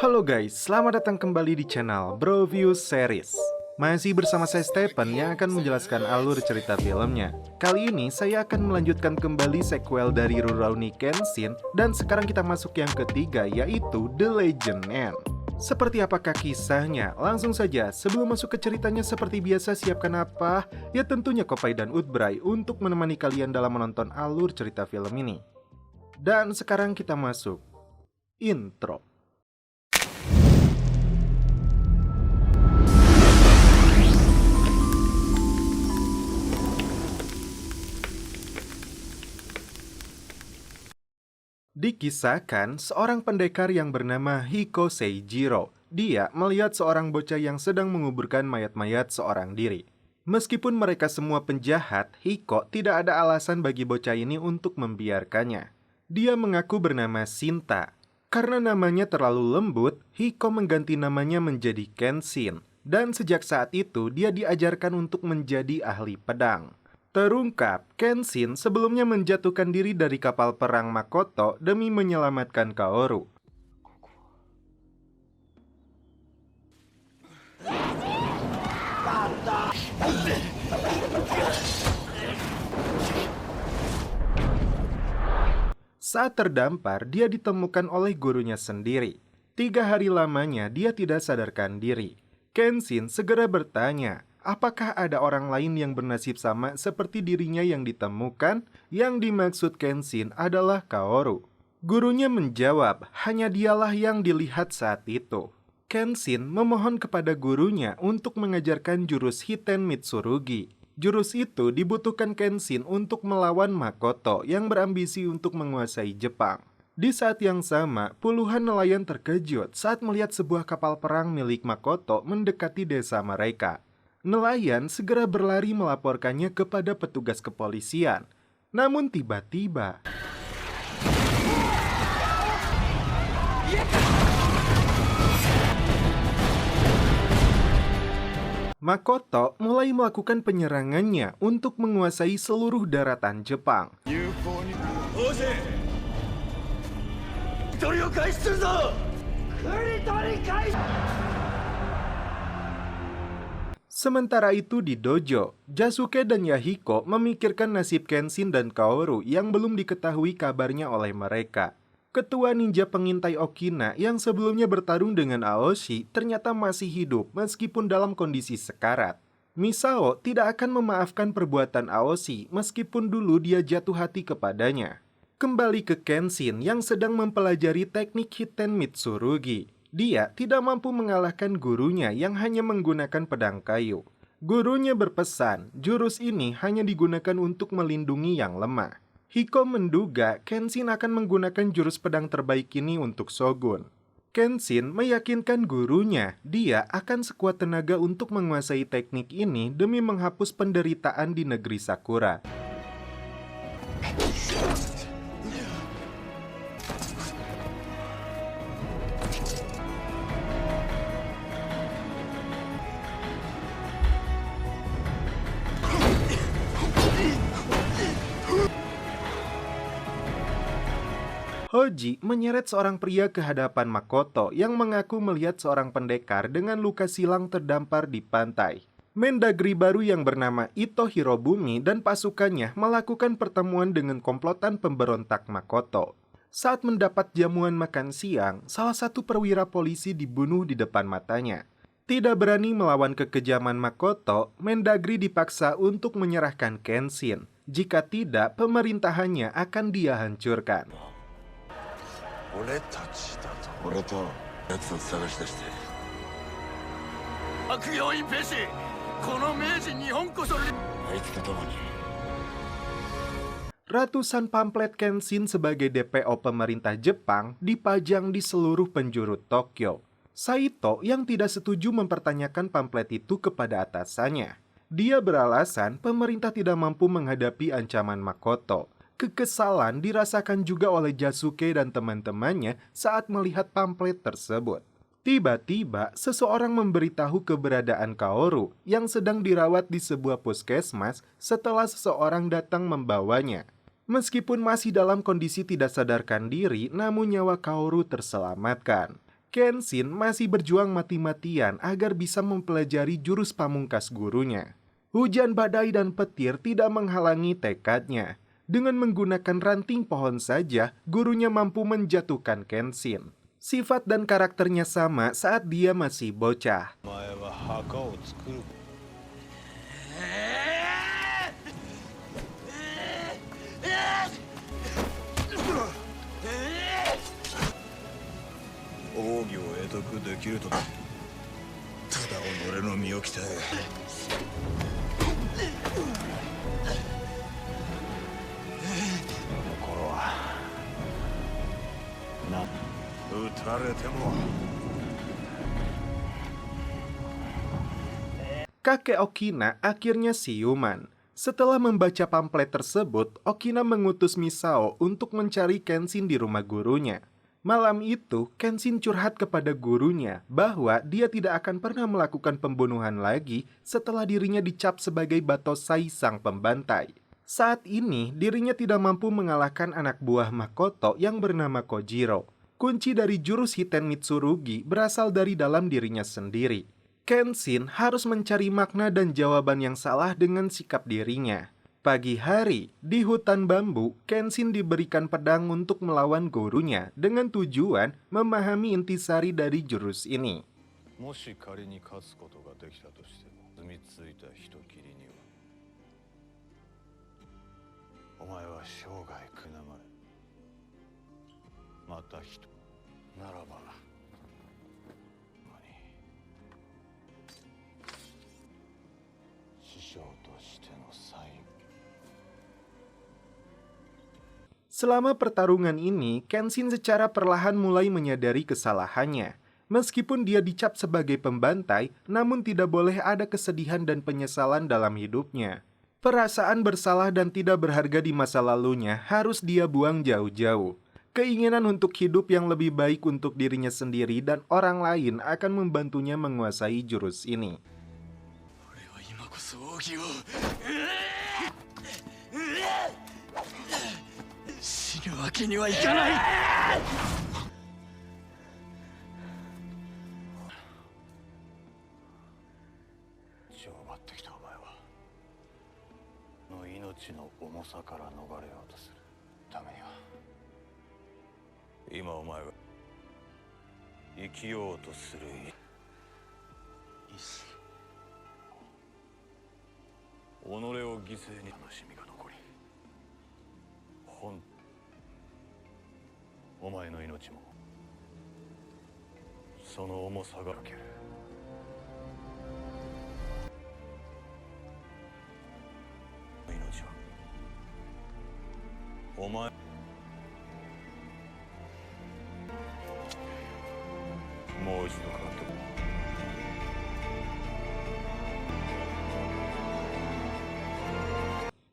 Halo guys, selamat datang kembali di channel Broview Series. Masih bersama saya Stephen yang akan menjelaskan alur cerita filmnya. Kali ini saya akan melanjutkan kembali sequel dari Rurouni Kenshin, dan sekarang kita masuk yang ketiga, yaitu The Legend End. Seperti apakah kisahnya? Langsung saja, sebelum masuk ke ceritanya seperti biasa, siapkan apa? Ya tentunya Kopai dan Utbray untuk menemani kalian dalam menonton alur cerita film ini. Dan sekarang kita masuk intro. Dikisahkan, seorang pendekar yang bernama Hiko Seijiro. Dia melihat seorang bocah yang sedang menguburkan mayat-mayat seorang diri. Meskipun mereka semua penjahat, Hiko tidak ada alasan bagi bocah ini untuk membiarkannya. Dia mengaku bernama Shinta. Karena namanya terlalu lembut, Hiko mengganti namanya menjadi Kenshin. Dan sejak saat itu, dia diajarkan untuk menjadi ahli pedang. Terungkap, Kenshin sebelumnya menjatuhkan diri dari kapal perang Makoto demi menyelamatkan Kaoru. Saat terdampar, dia ditemukan oleh gurunya sendiri. 3 hari lamanya dia tidak sadarkan diri. Kenshin segera bertanya, apakah ada orang lain yang bernasib sama seperti dirinya yang ditemukan? Yang dimaksud Kenshin adalah Kaoru. Gurunya menjawab, hanya dialah yang dilihat saat itu. Kenshin memohon kepada gurunya untuk mengajarkan jurus Hiten Mitsurugi. Jurus itu dibutuhkan Kenshin untuk melawan Makoto yang berambisi untuk menguasai Jepang. Di saat yang sama, puluhan nelayan terkejut saat melihat sebuah kapal perang milik Makoto mendekati desa mereka. Nelayan segera berlari melaporkannya kepada petugas kepolisian. Namun tiba-tiba Makoto mulai melakukan penyerangannya untuk menguasai seluruh daratan Jepang. Sementara itu di dojo, Yasuke dan Yahiko memikirkan nasib Kenshin dan Kaoru yang belum diketahui kabarnya oleh mereka. Ketua ninja pengintai Okina yang sebelumnya bertarung dengan Aoshi ternyata masih hidup meskipun dalam kondisi sekarat. Misao tidak akan memaafkan perbuatan Aoshi meskipun dulu dia jatuh hati kepadanya. Kembali ke Kenshin yang sedang mempelajari teknik Hiten Mitsurugi. Dia tidak mampu mengalahkan gurunya yang hanya menggunakan pedang kayu. Gurunya berpesan, jurus ini hanya digunakan untuk melindungi yang lemah. Hiko menduga Kenshin akan menggunakan jurus pedang terbaik ini untuk Shogun. Kenshin meyakinkan gurunya dia akan sekuat tenaga untuk menguasai teknik ini demi menghapus penderitaan di negeri Sakura. Hoji menyeret seorang pria ke hadapan Makoto yang mengaku melihat seorang pendekar dengan luka silang terdampar di pantai. Mendagri baru yang bernama Ito Hirobumi dan pasukannya melakukan pertemuan dengan komplotan pemberontak Makoto. Saat mendapat jamuan makan siang, salah satu perwira polisi dibunuh di depan matanya. Tidak berani melawan kekejaman Makoto, Mendagri dipaksa untuk menyerahkan Kenshin. Jika tidak, pemerintahannya akan dia hancurkan. Ratusan pamflet Kenshin sebagai DPO pemerintah Jepang dipajang di seluruh penjuru Tokyo. Saito yang tidak setuju mempertanyakan pamflet itu kepada atasannya. Dia beralasan pemerintah tidak mampu menghadapi ancaman Makoto. Kekesalan dirasakan juga oleh Yasuke dan teman-temannya saat melihat pamflet tersebut. Tiba-tiba, seseorang memberitahu keberadaan Kaoru yang sedang dirawat di sebuah puskesmas setelah seseorang datang membawanya. Meskipun masih dalam kondisi tidak sadarkan diri, namun nyawa Kaoru terselamatkan. Kenshin masih berjuang mati-matian agar bisa mempelajari jurus pamungkas gurunya. Hujan badai dan petir tidak menghalangi tekadnya. Dengan menggunakan ranting pohon saja, gurunya mampu menjatuhkan Kenshin. Sifat dan karakternya sama saat dia masih bocah. Kakek Okina akhirnya siuman. Setelah membaca pamflet tersebut, Okina mengutus Misao untuk mencari Kenshin di rumah gurunya. Malam itu, Kenshin curhat kepada gurunya bahwa dia tidak akan pernah melakukan pembunuhan lagi setelah dirinya dicap sebagai Batosai sang pembantai. Saat ini, dirinya tidak mampu mengalahkan anak buah Makoto yang bernama Kojiro. Kunci dari jurus Hiten Mitsurugi berasal dari dalam dirinya sendiri. Kenshin harus mencari makna dan jawaban yang salah dengan sikap dirinya. Pagi hari, di hutan bambu, Kenshin diberikan pedang untuk melawan gurunya dengan tujuan memahami intisari dari jurus ini. Selama pertarungan ini, Kenshin secara perlahan mulai menyadari kesalahannya. Meskipun dia dicap sebagai pembantai, namun tidak boleh ada kesedihan dan penyesalan dalam hidupnya. Perasaan bersalah dan tidak berharga di masa lalunya harus dia buang jauh-jauh. Keinginan untuk hidup yang lebih baik untuk dirinya sendiri dan orang lain akan membantunya menguasai jurus ini.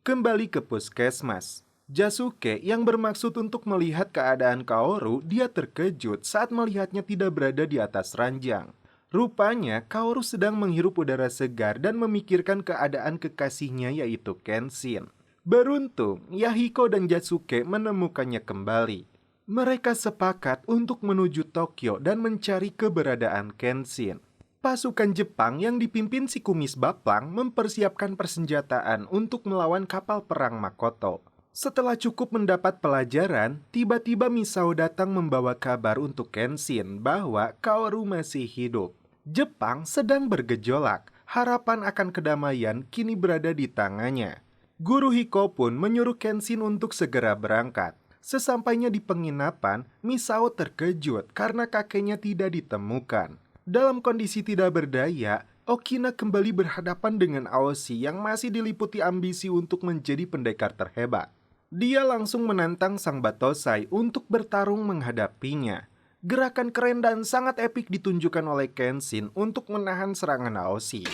Kembali ke puskesmas, Yasuke yang bermaksud untuk melihat keadaan Kaoru, dia terkejut saat melihatnya tidak berada di atas ranjang. Rupanya Kaoru sedang menghirup udara segar dan memikirkan keadaan kekasihnya yaitu Kenshin. Beruntung, Yahiko dan Yasuke menemukannya kembali. Mereka sepakat untuk menuju Tokyo dan mencari keberadaan Kenshin. Pasukan Jepang yang dipimpin si kumis baplang mempersiapkan persenjataan untuk melawan kapal perang Makoto. Setelah cukup mendapat pelajaran, tiba-tiba Misao datang membawa kabar untuk Kenshin bahwa Kaoru masih hidup. Jepang sedang bergejolak, harapan akan kedamaian kini berada di tangannya. Guru Hiko pun menyuruh Kenshin untuk segera berangkat. Sesampainya di penginapan, Misao terkejut karena kakeknya tidak ditemukan. Dalam kondisi tidak berdaya, Okina kembali berhadapan dengan Aoshi yang masih diliputi ambisi untuk menjadi pendekar terhebat. Dia langsung menantang sang Batosai untuk bertarung menghadapinya. Gerakan keren dan sangat epik ditunjukkan oleh Kenshin untuk menahan serangan Aoshi.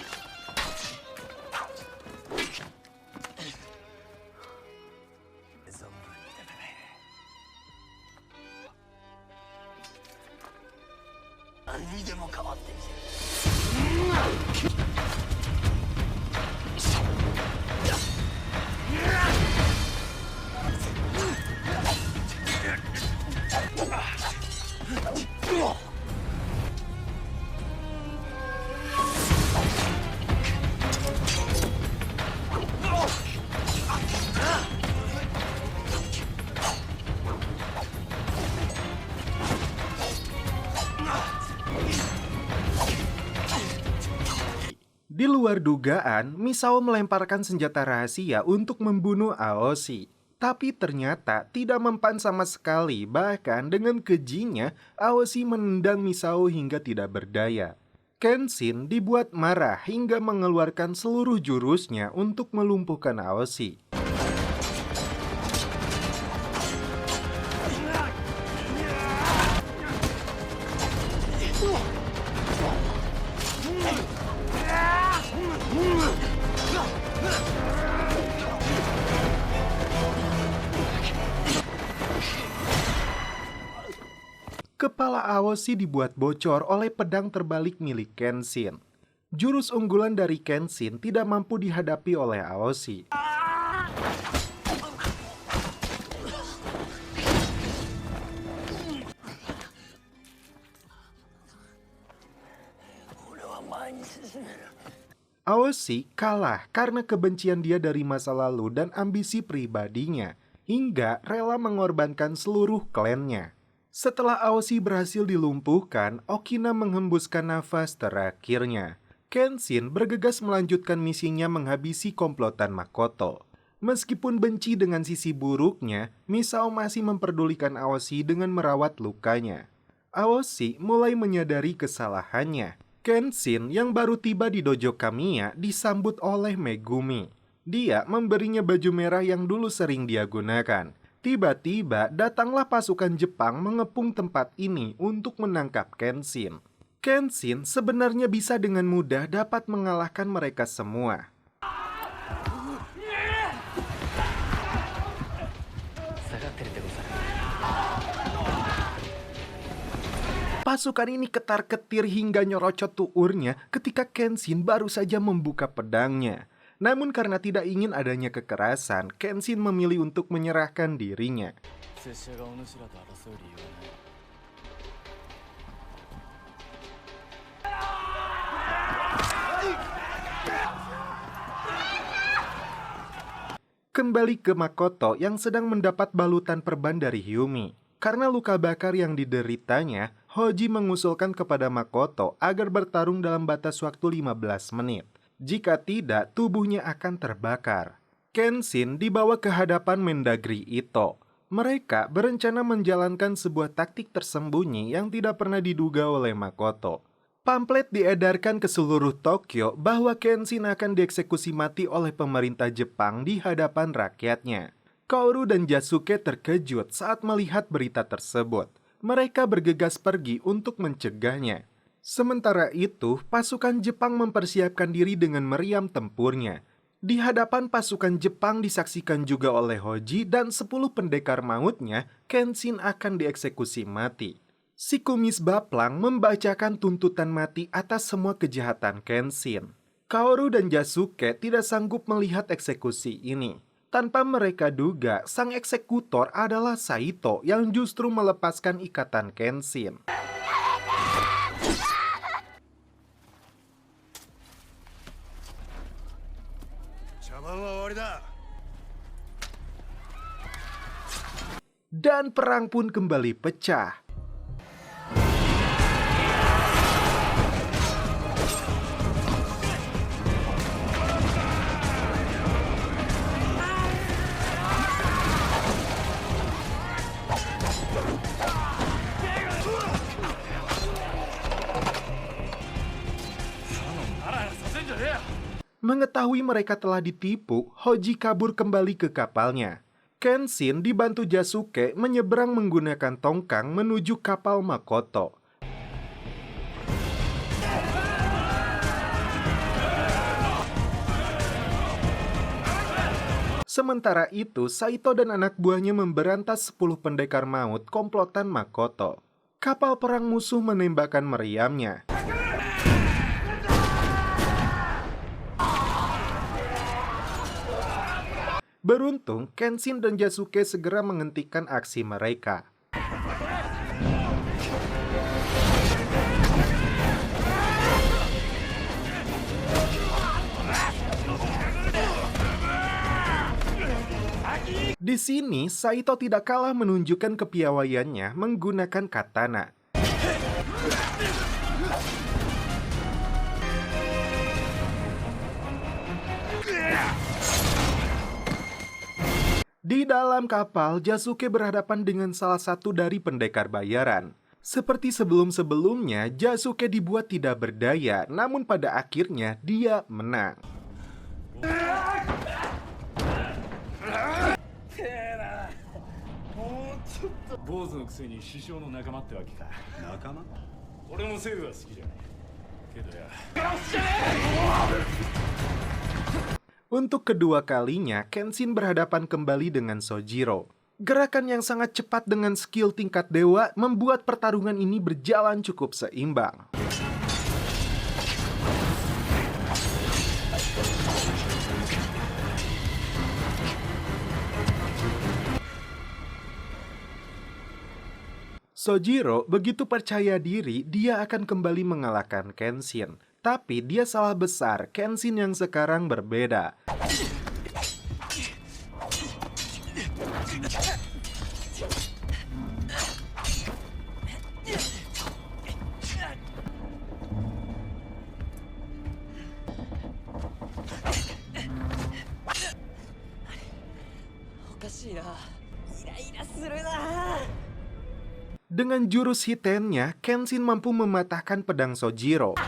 luar dugaan, Misao melemparkan senjata rahasia untuk membunuh Aoshi. Tapi ternyata tidak mempan sama sekali, bahkan dengan kejinya, Aoshi menendang Misao hingga tidak berdaya. Kenshin dibuat marah hingga mengeluarkan seluruh jurusnya untuk melumpuhkan Aoshi. Kepala Aoshi dibuat bocor oleh pedang terbalik milik Kenshin. Jurus unggulan dari Kenshin tidak mampu dihadapi oleh Aoshi. Aoshi kalah karena kebencian dia dari masa lalu dan ambisi pribadinya, hingga rela mengorbankan seluruh klannya. Setelah Aoshi berhasil dilumpuhkan, Okina menghembuskan nafas terakhirnya. Kenshin bergegas melanjutkan misinya menghabisi komplotan Makoto. Meskipun benci dengan sisi buruknya, Misao masih memperdulikan Aoshi dengan merawat lukanya. Aoshi mulai menyadari kesalahannya. Kenshin yang baru tiba di dojo Kamiya disambut oleh Megumi. Dia memberinya baju merah yang dulu sering dia gunakan. Tiba-tiba datanglah pasukan Jepang mengepung tempat ini untuk menangkap Kenshin. Kenshin sebenarnya bisa dengan mudah dapat mengalahkan mereka semua. Pasukan ini ketar-ketir hingga nyorocot tuurnya ketika Kenshin baru saja membuka pedangnya. Namun karena tidak ingin adanya kekerasan, Kenshin memilih untuk menyerahkan dirinya. Kembali ke Makoto yang sedang mendapat balutan perban dari Hyumi. Karena luka bakar yang dideritanya, Hoji mengusulkan kepada Makoto agar bertarung dalam batas waktu 15 menit. Jika tidak, tubuhnya akan terbakar. Kenshin dibawa ke hadapan Mendagri Ito. Mereka berencana menjalankan sebuah taktik tersembunyi yang tidak pernah diduga oleh Makoto. Pamflet diedarkan ke seluruh Tokyo bahwa Kenshin akan dieksekusi mati oleh pemerintah Jepang di hadapan rakyatnya. Kaoru dan Yasuke terkejut saat melihat berita tersebut. Mereka bergegas pergi untuk mencegahnya. Sementara itu, pasukan Jepang mempersiapkan diri dengan meriam tempurnya. Di hadapan pasukan Jepang disaksikan juga oleh Hoji dan 10 pendekar mautnya, Kenshin akan dieksekusi mati. Si kumis baplang membacakan tuntutan mati atas semua kejahatan Kenshin. Kaoru dan Yasuke tidak sanggup melihat eksekusi ini. Tanpa mereka duga, sang eksekutor adalah Saito yang justru melepaskan ikatan Kenshin. Dan perang pun kembali pecah. Mengetahui mereka telah ditipu, Hoji kabur kembali ke kapalnya. Kenshin dibantu Yasuke menyeberang menggunakan tongkang menuju kapal Makoto. Sementara itu, Saito dan anak buahnya memberantas 10 pendekar maut komplotan Makoto. Kapal perang musuh menembakkan meriamnya. Beruntung, Kenshin dan Yasuke segera menghentikan aksi mereka. Di sini, Saito tidak kalah menunjukkan kepiawaiannya menggunakan katana. Di dalam kapal, Jasuke berhadapan dengan salah satu dari pendekar bayaran. Seperti sebelum-sebelumnya, Jasuke dibuat tidak berdaya, namun pada akhirnya dia menang. 坊主のくせに師匠の仲間ってわけか。仲間？俺もセーブは好きじゃないけどや。 Untuk kedua kalinya, Kenshin berhadapan kembali dengan Sojiro. Gerakan yang sangat cepat dengan skill tingkat dewa membuat pertarungan ini berjalan cukup seimbang. Sojiro begitu percaya diri dia akan kembali mengalahkan Kenshin. Tapi dia salah besar, Kenshin yang sekarang berbeda. Dengan jurus Hitennya, Kenshin mampu mematahkan pedang Sojiro.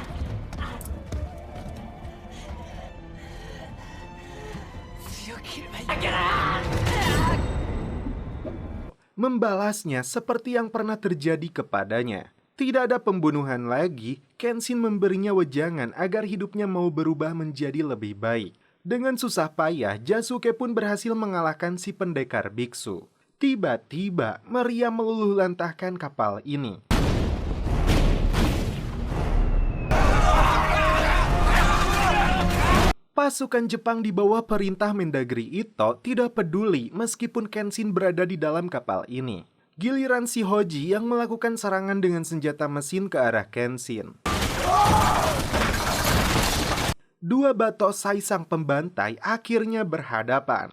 Membalasnya seperti yang pernah terjadi kepadanya. Tidak ada pembunuhan lagi, Kenshin memberinya wejangan agar hidupnya mau berubah menjadi lebih baik. Dengan susah payah, Jasuke pun berhasil mengalahkan si pendekar biksu. Tiba-tiba, meriam meluluhlantahkan kapal ini. Pasukan Jepang di bawah perintah Mendagri Ito tidak peduli meskipun Kenshin berada di dalam kapal ini. Giliran si Hoji yang melakukan serangan dengan senjata mesin ke arah Kenshin. Dua batosai sang pembantai akhirnya berhadapan.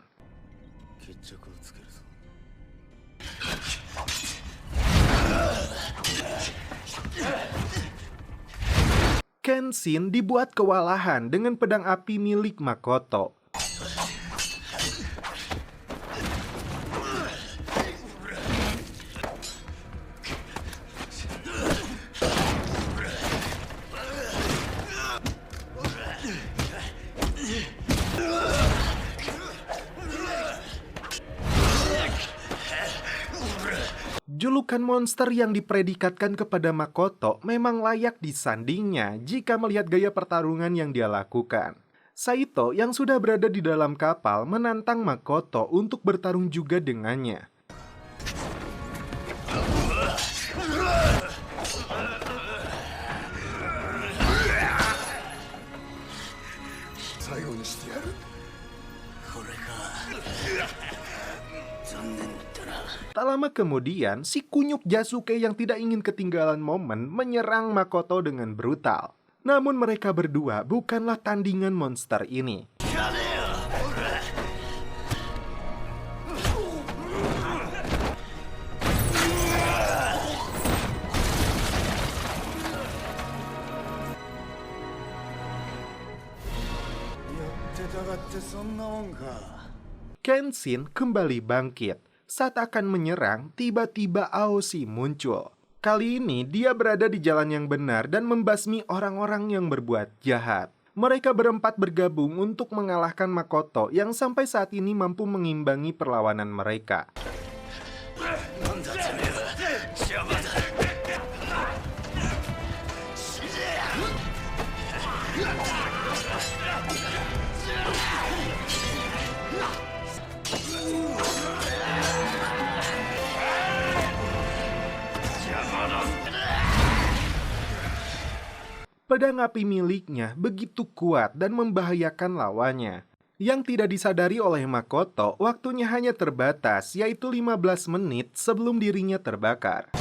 Kenshin dibuat kewalahan dengan pedang api milik Makoto. Julukan monster yang dipredikatkan kepada Makoto memang layak disandingnya jika melihat gaya pertarungan yang dia lakukan. Saito yang sudah berada di dalam kapal menantang Makoto untuk bertarung juga dengannya. Tak lama kemudian, si kunyuk Jasuke yang tidak ingin ketinggalan momen menyerang Makoto dengan brutal. Namun mereka berdua bukanlah tandingan monster ini. Kenshin kembali bangkit. Saat akan menyerang, tiba-tiba Aoshi muncul. Kali ini dia berada di jalan yang benar dan membasmi orang-orang yang berbuat jahat. Mereka berempat bergabung untuk mengalahkan Makoto yang sampai saat ini mampu mengimbangi perlawanan mereka. Pedang api miliknya begitu kuat dan membahayakan lawannya. Yang tidak disadari oleh Makoto, waktunya hanya terbatas, yaitu 15 menit sebelum dirinya terbakar.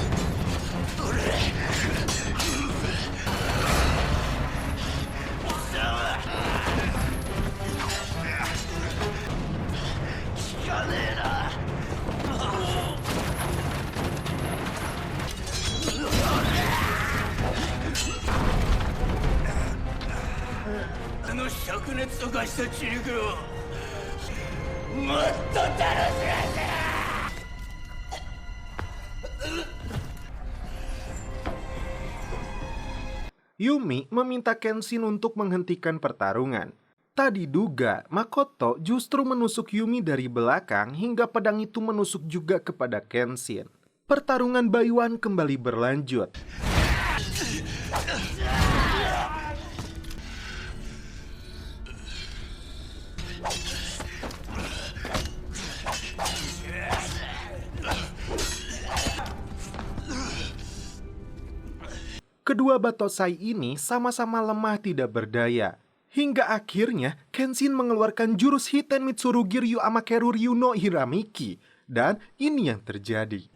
Yumi meminta Kenshin untuk menghentikan pertarungan. Tak diduga, Makoto justru menusuk Yumi dari belakang hingga pedang itu menusuk juga kepada Kenshin. Pertarungan Baiwan kembali berlanjut. Kedua batosai ini sama-sama lemah tidak berdaya. Hingga akhirnya Kenshin mengeluarkan jurus Hiten Mitsurugi Ryu Amakeru Ryu no Hiramiki. Dan ini yang terjadi.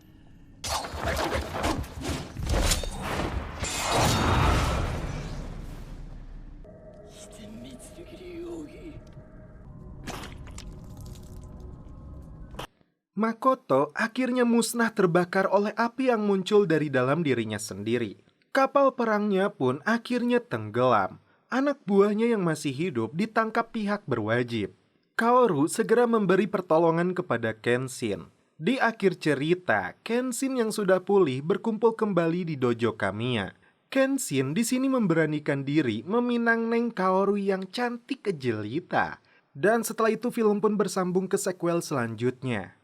Makoto akhirnya musnah terbakar oleh api yang muncul dari dalam dirinya sendiri. Kapal perangnya pun akhirnya tenggelam. Anak buahnya yang masih hidup ditangkap pihak berwajib. Kaoru segera memberi pertolongan kepada Kenshin. Di akhir cerita, Kenshin yang sudah pulih berkumpul kembali di dojo Kamiya. Kenshin di sini memberanikan diri meminang Neng Kaoru yang cantik jelita. Dan setelah itu film pun bersambung ke sequel selanjutnya.